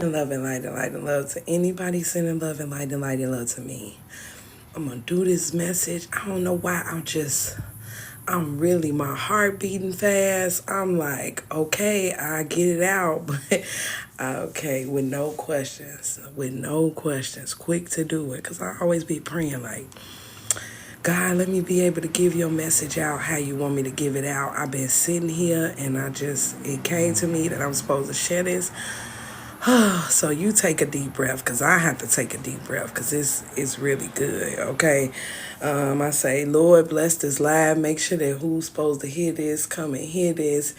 Love and light and love to anybody sending love and light and love to me. I'm gonna do this message. I don't know why I'm really, my heart beating fast. I'm like, okay, I get it out, but okay, with no questions, quick to do it. Cause I always be praying like, God, let me be able to give your message out how you want me to give it out. I've been sitting here and it came to me that I'm supposed to share this. So you take a deep breath because I have to take a deep breath because it's really good, okay? I say, Lord, bless this live. Make sure that who's supposed to hear this, come and hear this.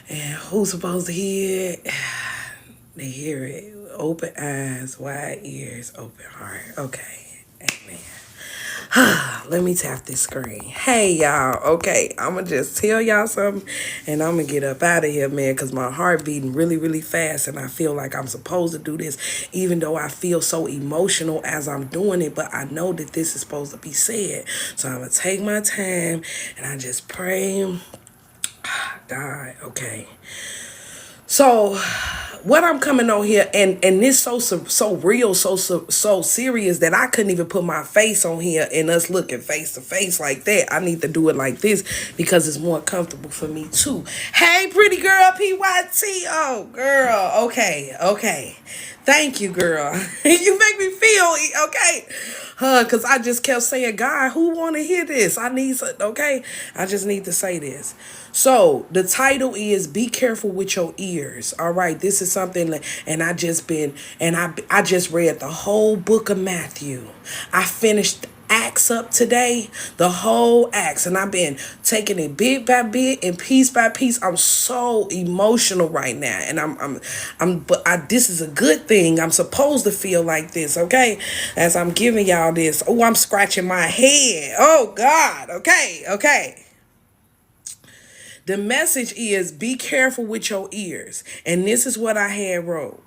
And who's supposed to hear it, they hear it. Open eyes, wide ears, open heart. Okay, amen. Let me tap this screen. Hey, y'all. Okay, I'm going to just tell y'all something, and I'm going to get up out of here, man, because my heart beating really, really fast, and I feel like I'm supposed to do this, even though I feel so emotional as I'm doing it, but I know that this is supposed to be said. So I'm going to take my time, and I just pray. God, okay. So what I'm coming on here, and this so real, so serious that I couldn't even put my face on here and us looking face to face like that. I need to do it like this because it's more comfortable for me too. Hey, pretty girl, PYT. Oh, girl. Okay. Thank you, girl. You make me feel okay. Cause I just kept saying, God, who want to hear this? I need okay. I just need to say this. So the title is "Be Careful with Your Ears." All right, this is something that, and I just read the whole book of Matthew. I finished Acts up today, the whole Acts, and I've been taking it bit by bit and piece by piece. I'm so emotional right now, and this is a good thing. I'm supposed to feel like this, okay? As I'm giving y'all this. Oh, I'm scratching my head. Oh God, okay. The message is be careful with your ears. And this is what I had wrote.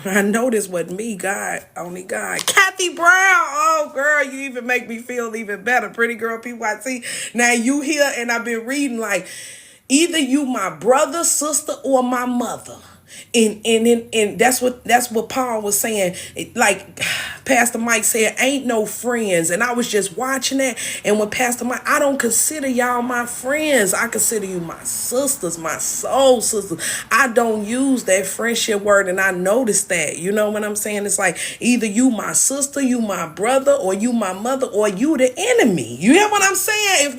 I know this wasn't me, God, only God. Kathy Brown. Oh, girl, you even make me feel even better. Pretty girl, PYT. Now you here and I've been reading like either you my brother, sister, or my mother. And that's what Paul was saying. Like Pastor Mike said, ain't no friends. And I was just watching that. And when Pastor Mike, I don't consider y'all my friends. I consider you my sisters, my soul sisters. I don't use that friendship word, and I noticed that. You know what I'm saying? It's like either you my sister, you my brother, or you my mother, or you the enemy. You hear what I'm saying?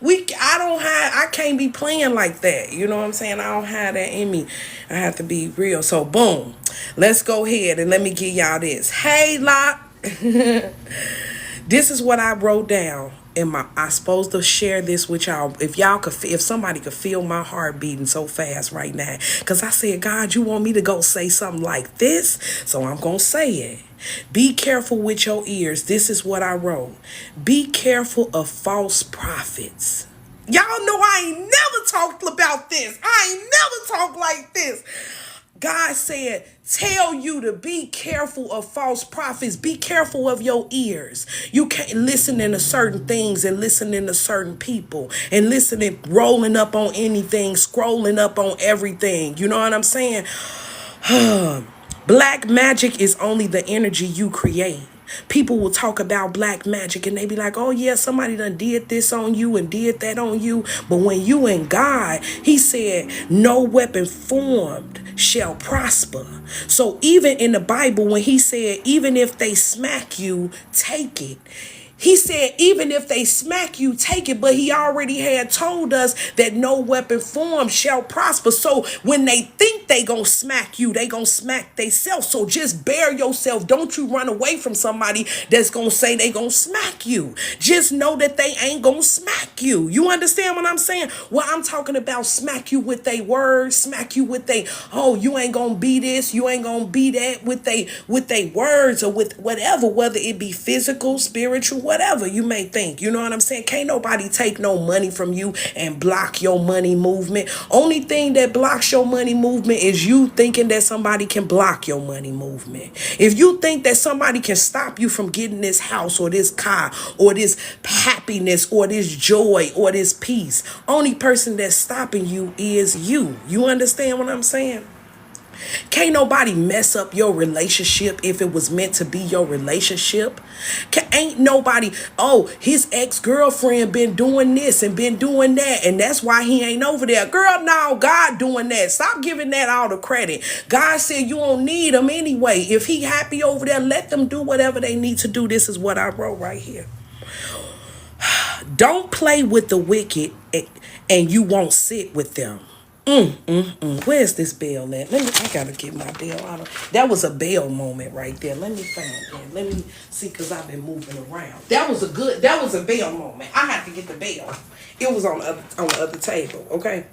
I can't be playing like that. You know what I'm saying? I don't have that in me. I have to be real. So boom, let's go ahead and let me give y'all this. Hey, lot. This is what I wrote down in I supposed to share this with y'all. If somebody could feel my heart beating so fast right now, because I said, God, you want me to go say something like this, so I'm gonna say it. Be careful with your ears. This is what I wrote. Be careful of false prophets. Y'all know I ain't never talked about this. I ain't never talked like this. God said, tell you to be careful of false prophets. Be careful of your ears. You can't listen to certain things and listening to certain people and listening, rolling up on anything, scrolling up on everything. You know what I'm saying? Black magic is only the energy you create. People will talk about black magic and they be like, oh yeah, somebody done did this on you and did that on you. But when you in God, he said, no weapon formed shall prosper. So even in the Bible, when he said, even if they smack you, take it. He said, even if they smack you, take it. But he already had told us that no weapon formed shall prosper. So when they think they gonna smack you, they gonna smack themselves. So just bear yourself. Don't you run away from somebody that's gonna say they gonna smack you. Just know that they ain't gonna smack you. You understand what I'm saying? Well, I'm talking about smack you with they words, smack you with they, oh, you ain't gonna be this, you ain't gonna be that, with they words or with whatever, whether it be physical, spiritual, whatever you may think. You know what I'm saying? Can't nobody take no money from you and block your money movement. Only thing that blocks your money movement is you thinking that somebody can block your money movement. If you think that somebody can stop you from getting this house or this car or this happiness or this joy or this peace, only person that's stopping you is you. You understand what I'm saying? Can't nobody mess up your relationship if it was meant to be your relationship. Ain't nobody, oh, his ex-girlfriend been doing this and been doing that, and that's why he ain't over there. Girl, no, God doing that. Stop giving that all the credit. God said you don't need him anyway. If he happy over there, let them do whatever they need to do. This is what I wrote right here. Don't play with the wicked and you won't sit with them. Where's this bell at? I gotta get my bell out. That was a bell moment right there. Let me find it. Let me see, because I've been moving around. That was a bell moment. I had to get the bell. It was on the other table, okay?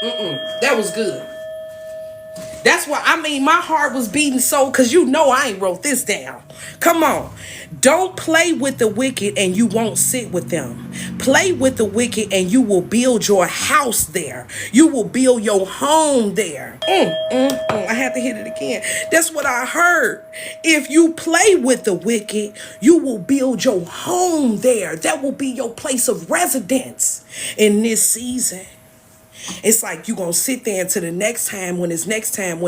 That was good. That's why, I mean, my heart was beating so, because you know I ain't wrote this down. Come on. Don't play with the wicked and you won't sit with them. Play with the wicked and you will build your house there. You will build your home there. I had to hit it again. That's what I heard. If you play with the wicked, you will build your home there. That will be your place of residence in this season. It's like you gonna sit there until the next time when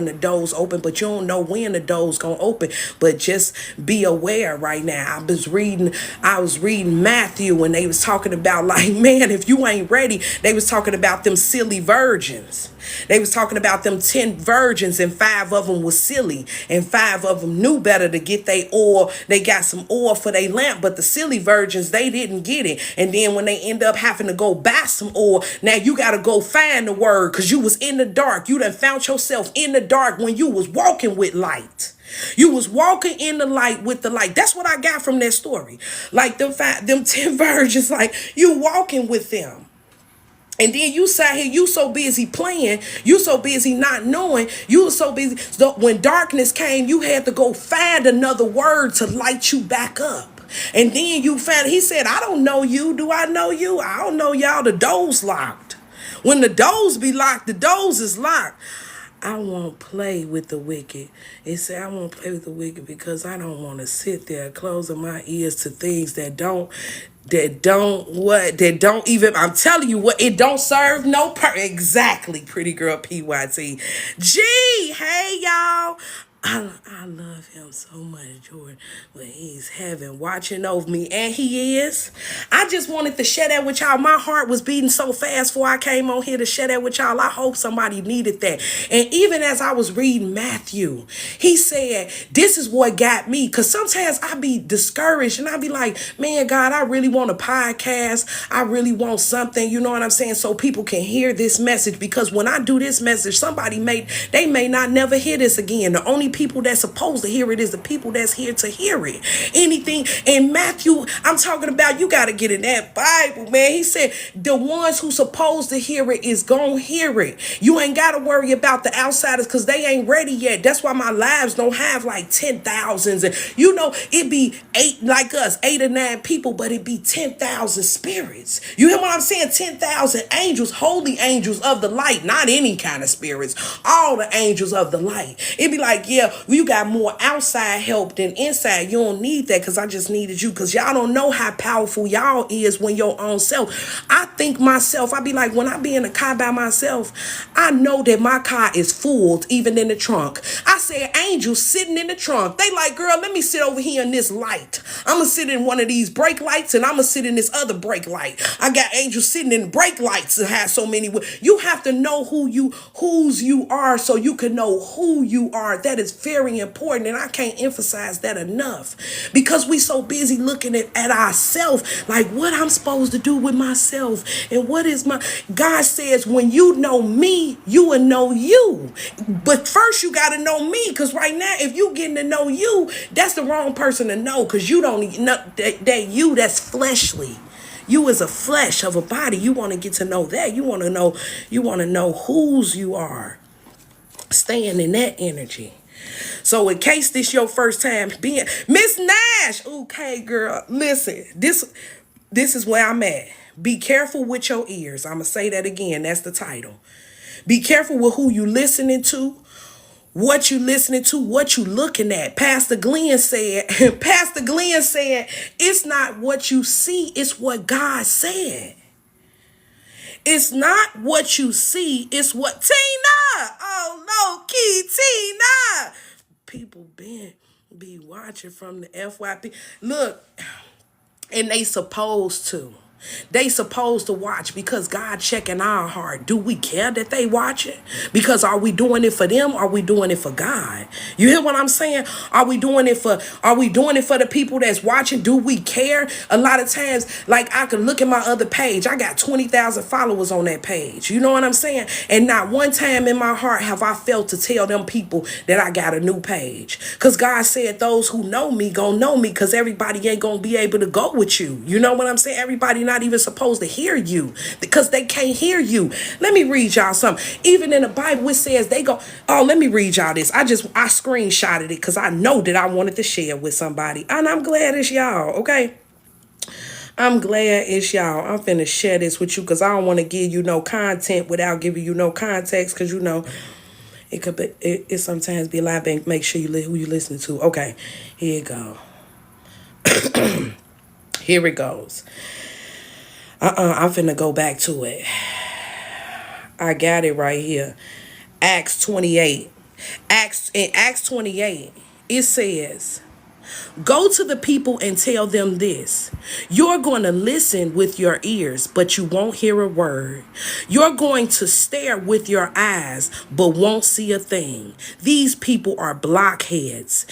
the doors open, but you don't know when the doors gonna open. But just be aware right now. I was reading Matthew, and they was talking about, like, man, if you ain't ready, they was talking about them silly virgins. They was talking about them 10 virgins, and 5 of them was silly, and 5 of them knew better to get their oil. They got some oil for their lamp, but the silly virgins, they didn't get it. And then when they end up having to go buy some oil, now you got to go find the word, because you was in the dark. You done found yourself in the dark when you was walking with light. You was walking in the light with the light. That's what I got from that story. Like them 10 virgins, like you walking with them. And then you sat here, you so busy playing, you so busy not knowing, you were so busy. So when darkness came, you had to go find another word to light you back up. And then you found, he said, I don't know you. Do I know you? I don't know y'all. The door's locked. When the doors be locked, the doors is locked. I won't play with the wicked. It said I won't play with the wicked because I don't want to sit there closing my ears to things that don't even, I'm telling you what, it don't serve no exactly, pretty girl PYT. Gee, hey y'all. I love him so much, Jordan, when he's heaven watching over me, and he is. I just wanted to share that with y'all. My heart was beating so fast before I came on here to share that with y'all. I hope somebody needed that. And even as I was reading Matthew, he said, this is what got me, because sometimes I be discouraged, and I be like, man, God, I really want a podcast. I really want something, you know what I'm saying, so people can hear this message, because when I do this message, they may not never hear this again. The only people that's supposed to hear it is the people that's here to hear it. Anything in Matthew, I'm talking about, you got to get in that Bible, man. He said the ones who supposed to hear it is gonna hear it. You ain't got to worry about the outsiders, because they ain't ready yet. That's why my lives don't have like 10,000s, and you know, it be 8 like us, 8 or 9 people, but it be 10,000 spirits. You hear what I'm saying? 10,000 angels, holy angels of the light, not any kind of spirits, all the angels of the light. It be like, yeah, you got more outside help than inside. You don't need that, because I just needed you, because y'all don't know how powerful y'all is when your own self. I think myself, I be like, when I be in a car by myself, I know that my car is full, even in the trunk. I said, angels sitting in the trunk. They like, girl, let me sit over here in this light. I'm going to sit in one of these brake lights, and I'm going to sit in this other brake light. I got angels sitting in brake lights that have so many. You have to know whose you are, so you can know who you are. That is very important, and I can't emphasize that enough, because we so busy looking at ourselves, like what I'm supposed to do with myself, and what is my. God says, when you know me, you will know you. But first you got to know me, because right now, if you getting to know you, that's the wrong person to know, because you don't know that's fleshly. You is a flesh of a body. You want to get to know that. You want to know whose you are. Staying in that energy. So in case this your first time being Miss Nash, okay, girl, listen, this is where I'm at. Be careful with your ears. I'm gonna say that again. That's the title. Be careful with who you listening to, what you listening to, what you looking at. Pastor Glenn said, it's not what you see, it's what God said. It's not what you see, it's what Tina. low key Tina. People be watching from the FYP. Look, and they supposed to. They supposed to watch because God checking our heart. Do we care that they watch it? Because are we doing it for them? Or are we doing it for God? You hear what I'm saying? Are we doing it for the people that's watching? Do we care? A lot of times, like I can look at my other page. I got 20,000 followers on that page. You know what I'm saying? And not one time in my heart have I felt to tell them people that I got a new page. Because God said those who know me gonna know me, because everybody ain't gonna be able to go with you. You know what I'm saying? Everybody not even supposed to hear you because they can't hear you. Let me read y'all something. Even in the Bible it says they go, oh, let me read y'all this. I screenshotted it because I know that I wanted to share with somebody. And I'm glad it's y'all, okay? I'm glad it's y'all. I'm finna share this with you because I don't want to give you no content without giving you no context, because you know it could be, it sometimes be a lie. Make sure who you listening to. Okay, here you go. Here it goes. I'm finna go back to it. I got it right here. Acts 28. In Acts 28, it says, go to the people and tell them this. You're going to listen with your ears, but you won't hear a word. You're going to stare with your eyes, but won't see a thing. These people are blockheads.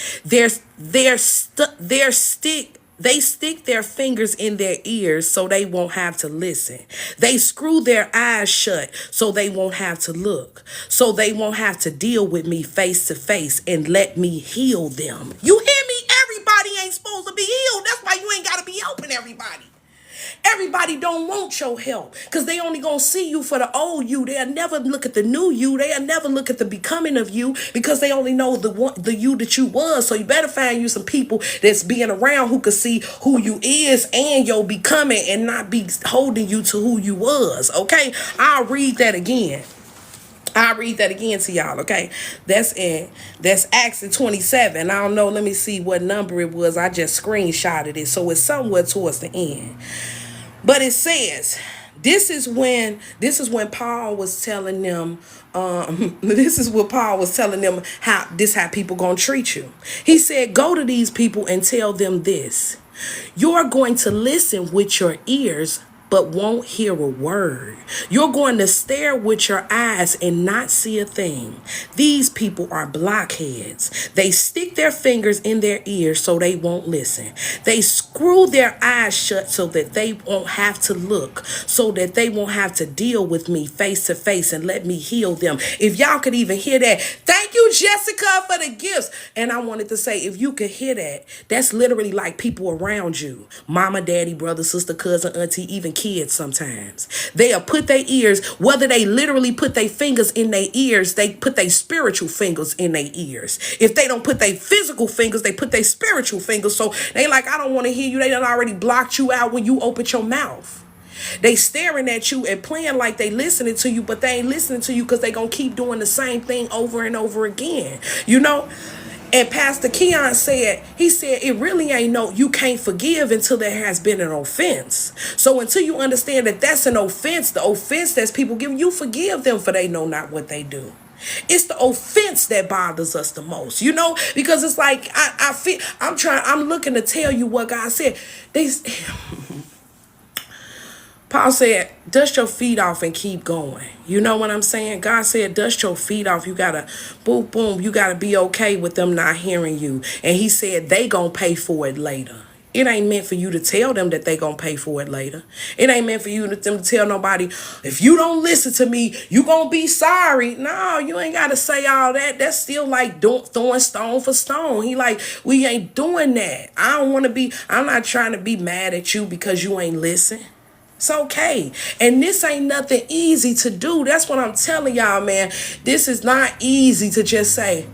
They stick their fingers in their ears so they won't have to listen. They screw their eyes shut so they won't have to look. So they won't have to deal with me face to face and let me heal them. You hear me? Everybody ain't supposed to be healed. That's why you ain't got to be helping everybody. Everybody don't want your help because they only gonna see you for the old you. They'll never look at the new you. They'll never look at the becoming of you because they only know the you that you was. So you better find you some people that's being around who can see who you is and your becoming and not be holding you to who you was. Okay, I'll read that again. I'll read that again to y'all, okay? That's Acts 27. I don't know. Let me see what number it was. I just screenshotted it. So it's somewhere towards the end. But it says, this is when Paul was telling them, this is what Paul was telling them how people gonna treat you. He said, go to these people and tell them this. You're going to listen with your ears, but won't hear a word. You're going to stare with your eyes and not see a thing. These people are blockheads. They stick their fingers in their ears so they won't listen. They screw their eyes shut so that they won't have to look, so that they won't have to deal with me face to face and let me heal them. If y'all could even hear that, thank you, Jessica, for the gifts. And I wanted to say, if you could hear that, that's literally like people around you. Mama, daddy, brother, sister, cousin, auntie, even kids sometimes. They'll put their ears, whether they literally put their fingers in their ears, they put their spiritual fingers in their ears. If they don't put their physical fingers, they put their spiritual fingers. So they like, I don't want to hear you. They done already blocked you out when you open your mouth. They staring at you and playing like they listening to you, but they ain't listening to you because they gonna keep doing the same thing over and over again. You know? And Pastor Keon said, he said, it really ain't you can't forgive until there has been an offense. So until you understand that that's an offense, the offense that's people giving, you forgive them for they know not what they do. It's the offense that bothers us the most, you know, because it's like, I'm looking to tell you what God said. Paul said, dust your feet off and keep going. You know what I'm saying? God said, dust your feet off. You got to, boom, boom, you got to be okay with them not hearing you. And he said, they going to pay for it later. It ain't meant for you to tell them that they going to pay for it later. It ain't meant for you to tell nobody, if you don't listen to me, you going to be sorry. No, you ain't got to say all that. That's still like throwing stone for stone. He like, we ain't doing that. I'm not trying to be mad at you because you ain't listen. It's okay. And this ain't nothing easy to do. That's what I'm telling y'all, man. This is not easy to just say.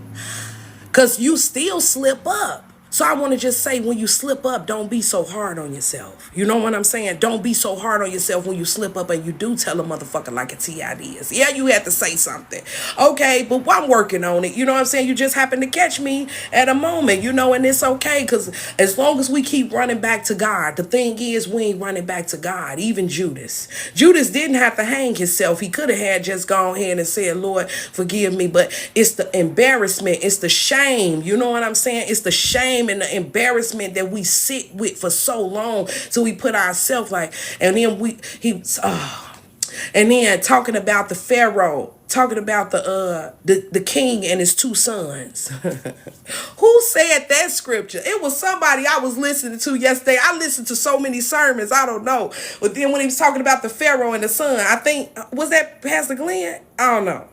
Because you still slip up. So I want to just say, when you slip up, don't be so hard on yourself. You know what I'm saying? Don't be so hard on yourself when you slip up and you do tell a motherfucker like a TID is. Yeah, you had to say something. Okay, but I'm working on it. You know what I'm saying? You just happen to catch me at a moment, and it's okay, because as long as we keep running back to God, the thing is, we ain't running back to God. Even Judas. Judas didn't have to hang himself. He could have had just gone ahead and said, Lord, forgive me. But it's the embarrassment. It's the shame. You know what I'm saying? It's the shame and the embarrassment that we sit with for so long till we put ourselves like, and then and then talking about the Pharaoh, talking about the king and his two sons. Who said that scripture? It was somebody I was listening to yesterday. I listened to so many sermons, I don't know. But then when he was talking about the Pharaoh and the son, I think, was that Pastor Glenn? I don't know.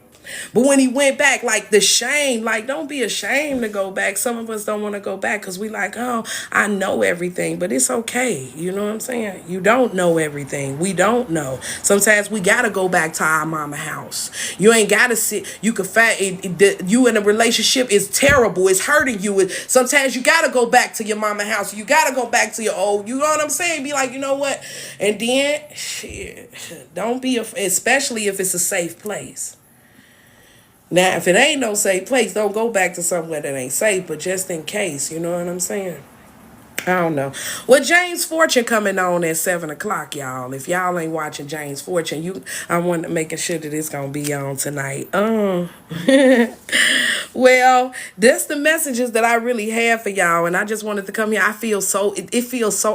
But when he went back, like the shame, like don't be ashamed to go back. Some of us don't want to go back because we like, oh, I know everything, but it's okay. You know what I'm saying? You don't know everything. We don't know. Sometimes we got to go back to our mama house. You ain't got to sit. You can find you in a relationship is terrible. It's hurting you. Sometimes you got to go back to your mama house. You got to go back to your old, you know what I'm saying? Be like, you know what? And then, shit, don't be, especially if it's a safe place. Now, if it ain't no safe place, don't go back to somewhere that ain't safe, but just in case, you know what I'm saying? I don't know. Well, James Fortune coming on at 7 o'clock, y'all. If y'all ain't watching James Fortune, I want to making sure that it's going to be on tonight. Well, that's the messages that I really have for y'all, and I just wanted to come here. I feel so,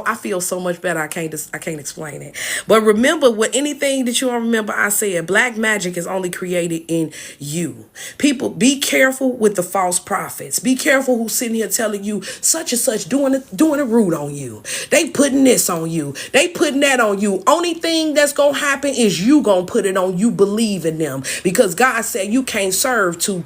I feel so much better. I can't explain it. But remember, with anything that you don't remember, I said, black magic is only created in you. People, be careful with the false prophets. Be careful who's sitting here telling you such and such, doing a root on you. They putting this on you. They putting that on you. Only thing that's going to happen is you going to put it on you. Believe in them, because God said you can't serve two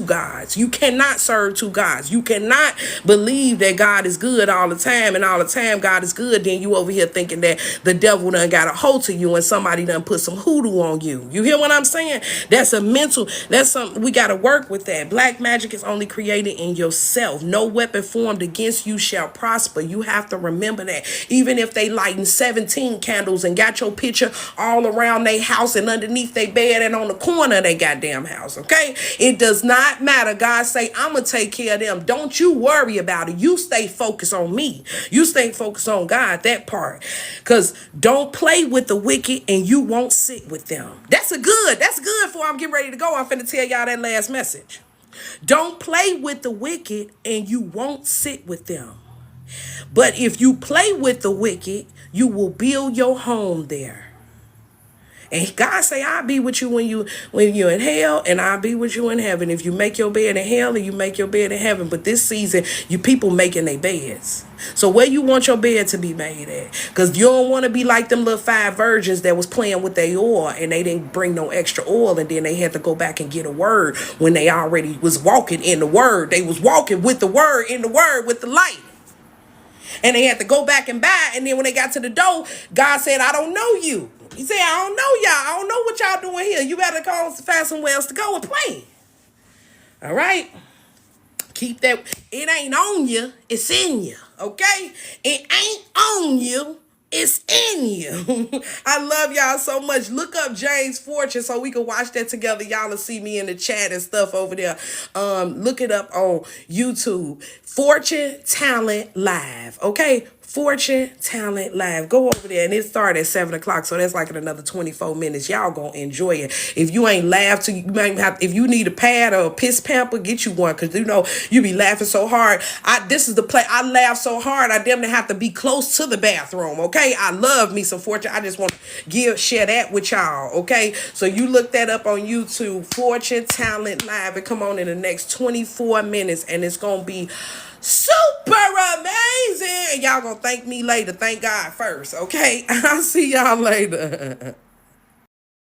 gods. You cannot serve two gods. You cannot believe that God is good all the time, and all the time God is good. Then you over here thinking that the devil done got a hold to you and somebody done put some hoodoo on you. You hear what I'm saying? That's something we got to work with. That black magic is only created in yourself. No weapon formed against you shall prosper. You have to remember that. Even if they lighting 17 candles and got your picture all around their house and underneath their bed and on the corner of their goddamn house, okay? It does not matter. God say, I'm going to take care of them. Don't you worry about it. You stay focused on me. You stay focused on God, that part. Because don't play with the wicked and you won't sit with them. That's good before I'm getting ready to go. I'm finna tell y'all that last message. Don't play with the wicked and you won't sit with them. But if you play with the wicked, you will build your home there. And God say, I'll be with you when you're in hell, and I'll be with you in heaven. If you make your bed in hell and you make your bed in heaven. But this season, you people making their beds. So where you want your bed to be made at? Because you don't want to be like them little 5 virgins that was playing with their oil and they didn't bring no extra oil, and then they had to go back and get a word when they already was walking in the word. They was walking with the word, in the word, with the light. And they had to go back and buy. And then when they got to the door, God said, I don't know you. He said, I don't know y'all. I don't know what y'all doing here. You better go find somewhere else to go and play. All right? Keep that. It ain't on you. It's in you. Okay? It ain't on you. It's in you. I love y'all so much. Look up James Fortune so we can watch that together. Y'all will see me in the chat and stuff over there. Look it up on YouTube. Fortune Talent Live. Okay? Fortune Talent Live. Go over there, and it started at 7 o'clock, so that's like in another 24 minutes. Y'all gonna enjoy it. If you ain't laughed, you might have. If you need a pad or a piss pamper, get you one, because you be laughing so hard. This is the play. I laugh so hard, I damn near have to be close to the bathroom. Okay, I love me some Fortune. I just want to share that with y'all. Okay, so you look that up on YouTube, Fortune Talent Live, and come on in the next 24 minutes, and it's gonna be super amazing. Y'all gonna thank me later. Thank God first, okay? I'll see y'all later.